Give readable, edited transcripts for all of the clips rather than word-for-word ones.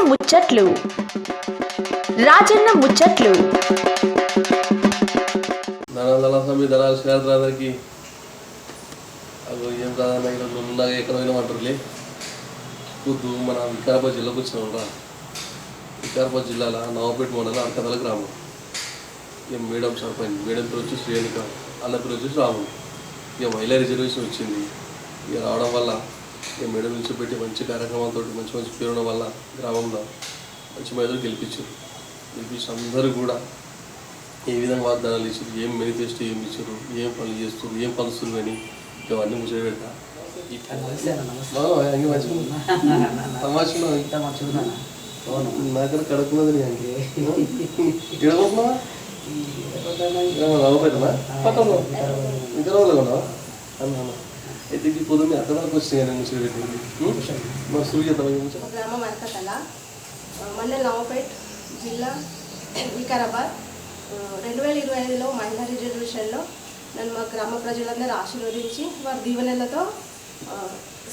ముచ్చట్లు రాజన్న ముచ్చట్లు ధనాలు శారదరికి అవి ఏం రాదన్న ఈరోజు ఉన్నాగా ఎక్కడ పోయినా అంటారులే కూతు మన వికారాబాద్ జిల్లాకు వచ్చినాం రా. వికారాబాద్ జిల్లాలో నవాపేట మండలం అడకదల గ్రామం. ఇక మేడం సర్పంచ్, మేడం పేరు వచ్చి శ్రేణిక, అన్న పేరు వచ్చి రాము. ఇక మహిళా రిజర్వేషన్ వచ్చింది. ఇక రావడం వల్ల ఇక మేడం నుంచి పెట్టి మంచి కార్యక్రమాలతో మంచి మంచి పేరున్న వల్ల గ్రామంలో మంచి మహిళలు గెలిపించి అందరూ కూడా ఏ విధంగా వాగ్దానాలు ఇచ్చారు, ఏం మేనిఫెస్టో ఏం ఇచ్చారు, ఏం పనులు చేస్తారు, ఏం పనులు అని ఇవన్నీ ముచ్చట పెడతా. నాకన్నా కడుక్కున్నది ఎడగొట్టున్నావా నవ్వుపెట్టనా ఇంకా రోజులు ఉన్నావా అన్న. అయితే ఈ పొద్దున్న అక్కడ వరకు వచ్చినాయి కానీ ముచ్చట పెట్టింది మా సూర్య గ్రామం అరకతల మండల్ నవాపేట్ జిల్లా వికారాబాద్. 2025లో మహిళా రిజర్వేషన్లో నన్ను మా గ్రామ ప్రజలందరూ ఆశీర్వదించి వారి దీవెనలతో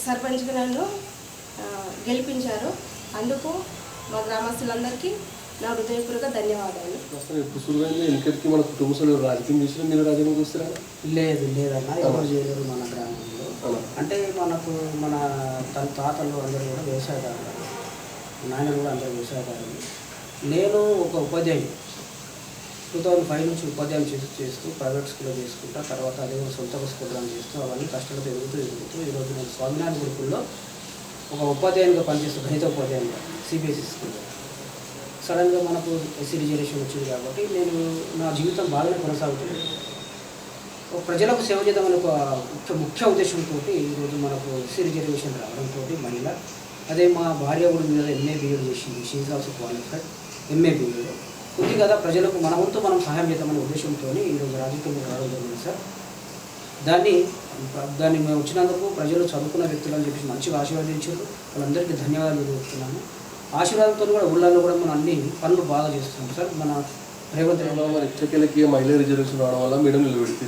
సర్పంచ్గా నన్ను గెలిపించారు. అందుకు మా గ్రామస్తులందరికీ నా హృదయపూర్వక ధన్యవాదాలు. వెనకటికి మన కుటుంబ సభ్యులు రాజకీయం చేసిన మీరు రాజకీయం చూస్తారా? లేదన్నా ఎవరు చేయలేరు మన గ్రామంలో. అంటే మనకు మన తాతలు అందరూ కూడా వ్యవసాయదారులు, నాయనలు కూడా అందరూ వ్యవసాయదారులు. నేను ఒక ఉపాధ్యాయుడు 2005 నుంచి ఉపాధ్యాయులు చేస్తూ ప్రైవేట్ స్కూల్లో చేసుకుంటా. తర్వాత అదే సొంత స్కూల్ రన్ చేస్తూ అవన్నీ కష్టాలతో ఎదుగుతూ ఈరోజు నేను స్వామినారాయణ గురుకుల్లో ఒక ఉపాధ్యాయునిగా పనిచేస్తూ, గణిత ఉపాధ్యాయునిగా సిబిఎస్ఈ స్కూల్లో. సడన్గా మనకు ఎస్సీ రిజర్వేషన్ వచ్చింది కాబట్టి నేను నా జీవితం బాగానే కొనసాగుతుంది. ప్రజలకు సేవ చేద్దామని ఒక ముఖ్య ఉద్దేశంతో ఈరోజు మనకు ఎస్సీ రిజర్వేషన్ రావడంతో మహిళ, అదే మా భార్య కూడా మీద ఎంఏ బీఎడ్ చేసింది. She is also qualified MA BEd. ఉంది కదా ప్రజలకు మన వంతు మనం సహాయం చేద్దామనే ఉద్దేశంతో ఈరోజు రాజకీయంలో రావడం జరిగింది సార్. దాన్ని మేము వచ్చినందుకు ప్రజలు చదువుకున్న వ్యక్తులు అని చెప్పి మంచిగా ఆశీర్వదించారు. వాళ్ళందరికీ ధన్యవాదాలు తెలుపుతున్నాను. ఆశీర్వాదంతో కూడా ఊళ్ళల్లో కూడా మనం అన్ని పనులు బాగా చేస్తున్నాం సార్. మన రేవంత్ రెడ్డి మహిళా రిజర్వేషన్ రావడం వల్ల మేడం నిలబెడితే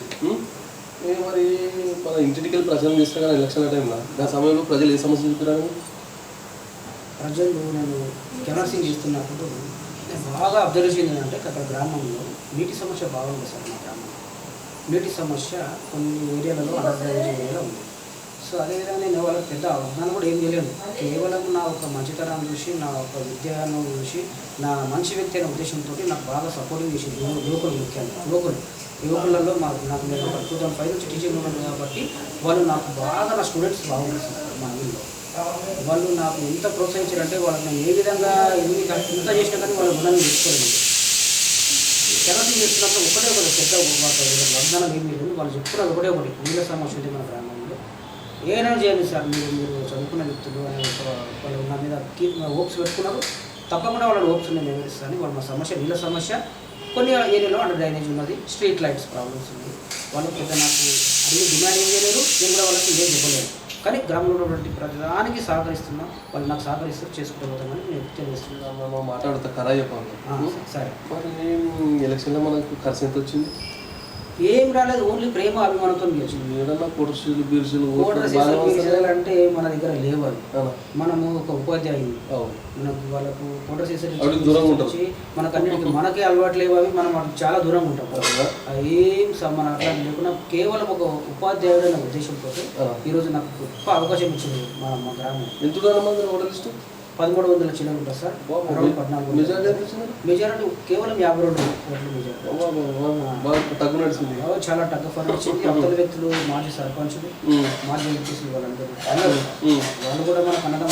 మరి మన ఇంటికి ప్రచారం చేస్తే కానీ ఎలక్షన్ల టైంలో ఆ సమయంలో ప్రజలు ఏ సమస్య చెప్పారు? ప్రజలు నేను కెనాసింగ్ చేస్తున్నప్పుడు బాగా అబ్జర్వ్ చేసింది అంటే అక్కడ గ్రామంలో నీటి సమస్య బాగుంది సార్. మా గ్రామంలో నీటి సమస్య కొన్ని ఏరియాలలో ఏరియాలో ఉంది. సో అదేవిధంగా నేను వాళ్ళకి పెద్ద అవగాహన కూడా ఏం చేయలేను. కేవలం నా ఒక మంచితనాన్ని చూసి, నా ఒక విద్యను చూసి, నా మంచి వ్యక్తి అనే ఉద్దేశంతో నాకు బాగా సపోర్టింగ్ చేసింది. యువకులు ముఖ్యంగా యువకులలో నాకు నేను 2005 నుంచి టీచింగ్ ఉన్నాను కాబట్టి వాళ్ళు నాకు బాగా, నా స్టూడెంట్స్ బాగుంది సార్. మా ఊళ్ళో వాళ్ళు నాకు ఎంత ప్రోత్సహించారంటే వాళ్ళకి నేను ఏ విధంగా ఎంత చేసినా కానీ వాళ్ళ గుణాన్ని తెచ్చుకోలేదు. కెనాసింగ్ చేస్తున్నప్పుడు ఒకటే పెద్ద వాగ్దానం ఏమీ లేదు. వాళ్ళు చెప్పుకున్నారు ఒకటి నీళ్ళ సమస్య ఉంది మన గ్రామంలో. ఏమైనా చేయండి సార్, మీరు చదువుకున్న వ్యక్తులు అనే వాళ్ళు నా మీద హోప్స్ పెట్టుకున్నారు. తప్పకుండా వాళ్ళ హోప్స్ నేను నెరవేరుస్తాను. వాళ్ళ మా సమస్య నీళ్ళ సమస్య, కొన్ని ఏరియాలో అండర్ డ్రైనేజ్ ఉన్నది, స్ట్రీట్ లైట్స్ ప్రాబ్లమ్స్ ఉన్నాయి. వాళ్ళకి పెద్ద నాకు అన్ని డిమాండ్ ఏం చేయలేదు, నేను కూడా వాళ్ళకి ఏం చెప్పలేదు. కానీ గ్రామంలో ఉన్నటువంటి ప్రజానికి సహకరిస్తున్నా, వాళ్ళు నాకు సహకరిస్తూ చేసుకుంటూ పోతామని నేను తెలియజేస్తున్నాను. మాట్లాడుతా కరా చెప్పాలి. సరే, ఎలక్షన్లో మనకు ఖర్చు ఎంత వచ్చింది? ఏం రాలేదు, ఓన్లీ ప్రేమ అభిమానంతో గెలిచింది. ఏదన్నా కోటర్సీలు బీర్సీలు అంటే మన దగ్గర లేవు. అది మనము ఒక ఉపాధ్యాయులు, మనకు వాళ్ళకు కోటర్ వచ్చి మనకు అన్నిటికీ మనకే అలవాటు లేవు. అవి మనం చాలా దూరంగా ఉంటాం. ఏం మన అట్లా లేకుండా కేవలం ఒక ఉపాధ్యాయుడు అనే ఉద్దేశంతో ఈరోజు నాకు గొప్ప అవకాశం ఇచ్చింది మా గ్రామం. ఎంత దూరం ఓటర్ లిస్టు? 1300 చిల్లర సార్. 14 మెజారిటీ కేవలం 52 ఓట్లు మెజారిటీ. చాలా టగ్ ఫర్ వచ్చింది. అవతల వ్యక్తులు మాజీ సర్పంచులు, మాజీ ఎంపీసీలు వాళ్ళందరూ వాళ్ళు కూడా మనకు అనడం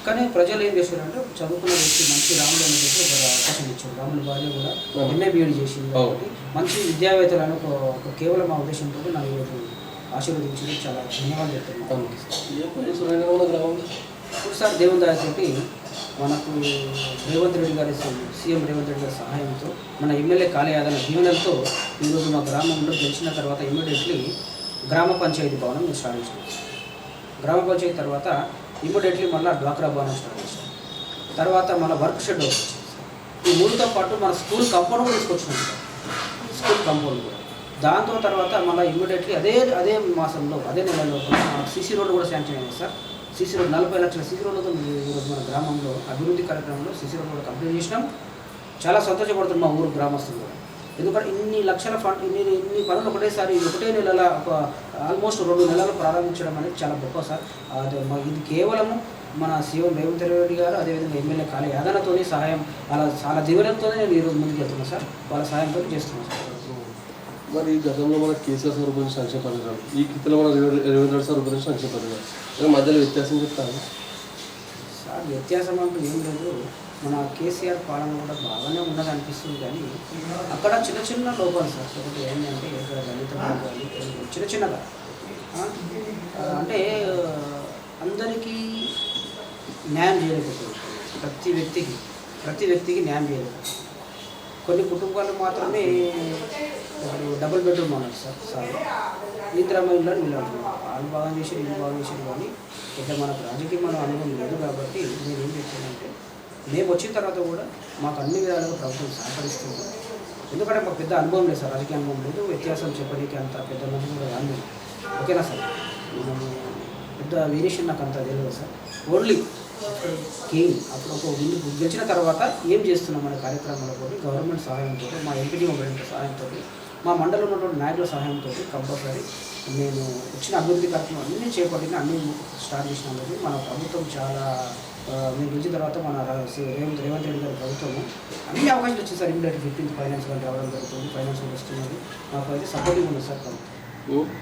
కానీ ప్రజలు ఏం చేశారంటే చదువుకున్న వ్యక్తి మంచి రాములు అని చెప్పి ఒక అవకాశం ఇచ్చారు. రాముల భార్య కూడా ఎంఏ బీఎడ్ చేసింది కాబట్టి మంచి విద్యావేత్తలను ఒక కేవలం ఆ ఉద్దేశంతో నా ఈరోజు ఆశీర్వదించి చాలా ధన్యవాదాలు చెప్తున్నాను. ఇప్పుడు సార్ దేవుని దయతోటి మనకు రేవంత్ రెడ్డి గారి సీఎం రేవంత్ రెడ్డి గారి సహాయంతో మన ఎమ్మెల్యే కాళయాదన దీవెనలతో ఈరోజు మా గ్రామంలో గెలిచిన తర్వాత ఇమ్మీడియట్లీ గ్రామ పంచాయతీ భవనం మేము స్టార్ట్ చేసినాం. గ్రామ పంచాయతీ తర్వాత ఇమ్మీడియట్లీ మళ్ళీ డ్వాక్రా భవనం స్టార్ట్ చేసినాం. తర్వాత మన వర్క్ షెడ్ వచ్చింది. ఈ మూడుతో పాటు మన స్కూల్ కాంపౌండ్ కూడా తీసుకొచ్చినాం సార్. స్కూల్ కాంపౌండ్ కూడా దాంతో తర్వాత మళ్ళీ ఇమ్మీడియట్లీ అదే మాసంలో అదే నెలలో సీసీ రోడ్డు కూడా శాంక్షన్ అయింది సార్. సీసీ రోడ్ 40 లక్షల సీసీ రోడ్లతో ఈరోజు మన గ్రామంలో అభివృద్ధి కార్యక్రమంలో సీసీ రోడ్ కూడా కంప్లీట్ చేసినాం. చాలా సంతోషపడుతున్నాం మా ఊరు గ్రామస్తులు కూడా. ఎందుకంటే ఇన్ని లక్షల ఫండ్ ఇన్ని పనులు ఒకటేసారి ఒకటే నెలల ఆల్మోస్ట్ 2 నెలలు ప్రారంభించడం అనేది చాలా గొప్ప సార్. అదే ఇది కేవలము మన సీఎం రేవంత్ రెడ్డి గారు అదేవిధంగా ఎమ్మెల్యే కాళీ యాదనతోని సహాయం చాలా దీవెనతోనే నేను ఈరోజు ముందుకు వెళ్తున్నాను సార్. వాళ్ళ సహాయంతో చేస్తున్నాను సార్. మరి గతంలో మన కేసీఆర్ సార్ రూపొందించిన సంక్షేమ పథకాలు, ఈ కిత్తులో మన రేవంత్ రెడ్డి సార్ రూపొందించిన సంక్షేమ పథకాలు మధ్యలో వ్యత్యాసం చెప్తాను సార్. వ్యత్యాసం అంటూ ఏం లేదు. మన కేసీఆర్ పాలన కూడా బాగానే ఉన్నది అనిపిస్తుంది, కానీ అక్కడ చిన్న చిన్న లోపాలు సార్. ఒకటి ఏంటంటే ఇక్కడ దళిత వర్గాలు చిన్న చిన్నగా అంటే అందరికీ న్యాయం చేయలేకపోతుంది. ప్రతి వ్యక్తికి న్యాయం చేయలేదు. కొన్ని కుటుంబాలు మాత్రమే డబుల్ బెడ్రూమ్ అన్నారు సార్. నిద్రమ్మ ఇల్లు అని వీళ్ళు అంటున్నారు. వాళ్ళు బాగా చేసారు, ఇల్లు బాగా చేసారు, కానీ ఇట్లా మనకు రాజకీయమైన అనుభవం లేదు. కాబట్టి నేను ఏం చేశానంటే మేము వచ్చిన తర్వాత కూడా మాకు అన్ని విధాలుగా ప్రభుత్వం సహకరిస్తుంది. ఎందుకంటే మాకు పెద్ద అనుభవం లేదు సార్, రాజకీయ అనుభవం లేదు. వ్యత్యాసం చెప్పడానికి అంత పెద్ద మనుషులు కూడా రాదు. ఓకేనా సార్? మనము పెద్ద వేరియేషన్ నాకు అంత తెలియదు సార్. ఓన్లీ అప్పుడు ఒక గెలిచిన తర్వాత ఏం చేస్తున్నాం అనే కార్యక్రమాలతో గవర్నమెంట్ సహాయంతో, మా ఎంపీడీ సహాయంతో, మా మండలంలో ఉన్నటువంటి నాయకుల సహాయంతో కంపల్సరీ నేను వచ్చిన అభివృద్ధి కార్యక్రమం అన్నీ చేపట్టిన అన్నీ స్టార్ట్ చేసినందుకు మన ప్రభుత్వం చాలా మేము గెలిచిన తర్వాత మన రేవంత్ రెడ్డి గారి ప్రభుత్వం అన్ని అవకాశాలు వచ్చింది సార్. ఇమ్మీడియట్ 15th ఫైనాన్స్ కానీ రావడం జరుగుతుంది. ఫైనాన్స్ వస్తున్నది. మాకు అయితే సపోర్టింగ్ ఉంది సార్.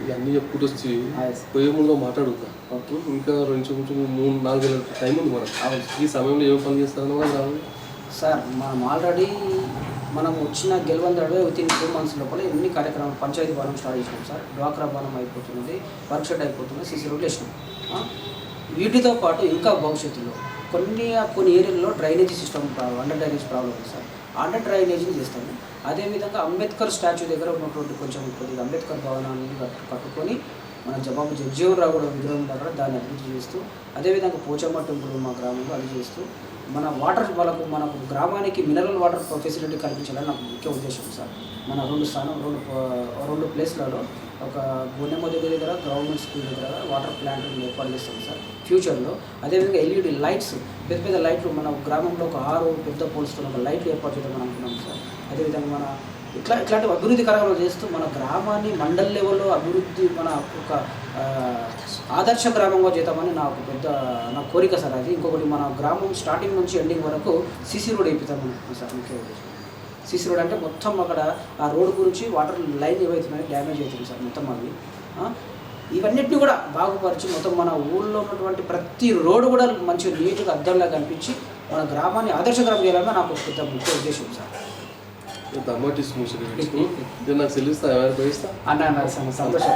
ఇవన్నీ చెప్పుకుంటూ వచ్చి పోయే ముందు మాట్లాడుతా. ఇంకా కొంచెం 3-4 ఏళ్ళ టైం ఉంది మనకు. ఈ సమయంలో ఏం పని చేస్తారని కూడా రావాలి సార్. మనం ఆల్రెడీ మనం వచ్చిన గెలవందడే వితిన్ 2 months లోపల ఎన్ని కార్యక్రమాలు పంచాయతీ భవనం స్టార్ట్ చేసినాం సార్. డ్వాక్రా భవనం అయిపోతున్నది, వర్క్ షెడ్ అయిపోతున్నది, సీసీ రోడ్లు వేసినాం. వీటితో పాటు ఇంకా భవిష్యత్తులో కొన్ని ఏరియాల్లో drainage system under drainage problem ఉంది సార్. అండర్ డ్రైనేజీని చేస్తాము. అదేవిధంగా అంబేద్కర్ స్టాచ్యూ దగ్గర ఉన్నటువంటి కొద్దిగా అంబేద్కర్ భవనాన్ని కట్టుకొని మన జగజీవన్ రావు కూడా విగ్రహం దగ్గర దాన్ని అభివృద్ధి చేస్తూ, అదేవిధంగా పోచమ్మ టెంపుల్ మా గ్రామంలో అది చేస్తూ మన వాటర్ మనకు గ్రామానికి మినరల్ వాటర్ ఫెసిలిటీ కల్పించాలని నాకు ముఖ్య ఉద్దేశం సార్. మన 2 ప్లేస్లలో ఒక గోనెమ్మ దగ్గర గవర్నమెంట్ స్కూల్ దగ్గర వాటర్ ప్లాంట్ ఏర్పాటు చేస్తాం సార్ ఫ్యూచర్లో. అదేవిధంగా LED లైట్స్, పెద్ద లైట్లు మన గ్రామంలో ఒక 6 పెద్ద పోల్స్తో ఒక లైట్లు ఏర్పాటు చేద్దామని అనుకున్నాం సార్. అదేవిధంగా మన ఇట్లాంటి అభివృద్ధి కార్యక్రమాలు చేస్తూ మన గ్రామాన్ని మండల్ లెవెల్లో అభివృద్ధి మన ఒక ఆదర్శ గ్రామంగా చేద్దామని నా కోరిక సార్. అది ఇంకొకటి మన గ్రామం స్టార్టింగ్ నుంచి ఎండింగ్ వరకు సీసీ రోడ్ వేయిద్దామని అనుకుంటున్నాం సార్. ముఖ్య ఉద్దేశం సీసీ రోడ్ అంటే మొత్తం అక్కడ ఆ రోడ్ గురించి వాటర్ లైన్ ఏవైతున్నాయో డ్యామేజ్ అవుతుంది సార్. మొత్తం అవి ఇవన్నిటిని కూడా బాగుపరిచి మొత్తం మన ఊళ్ళో ఉన్నటువంటి ప్రతి రోడ్డు కూడా మంచిగా నీట్గా అద్దంలా కనిపించి మన గ్రామాన్ని ఆదర్శ గ్రామం చేయాలని నాకు పెద్ద ముఖ్య ఉద్దేశం సార్. నాకు చెల్లిస్తా, ఎవరు పోయిస్తా అన్న సంతోషం.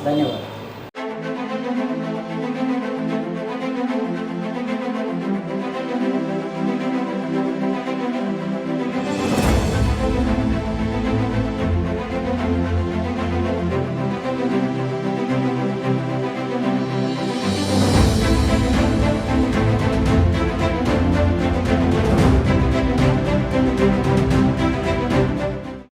ధన్యవాదాలు.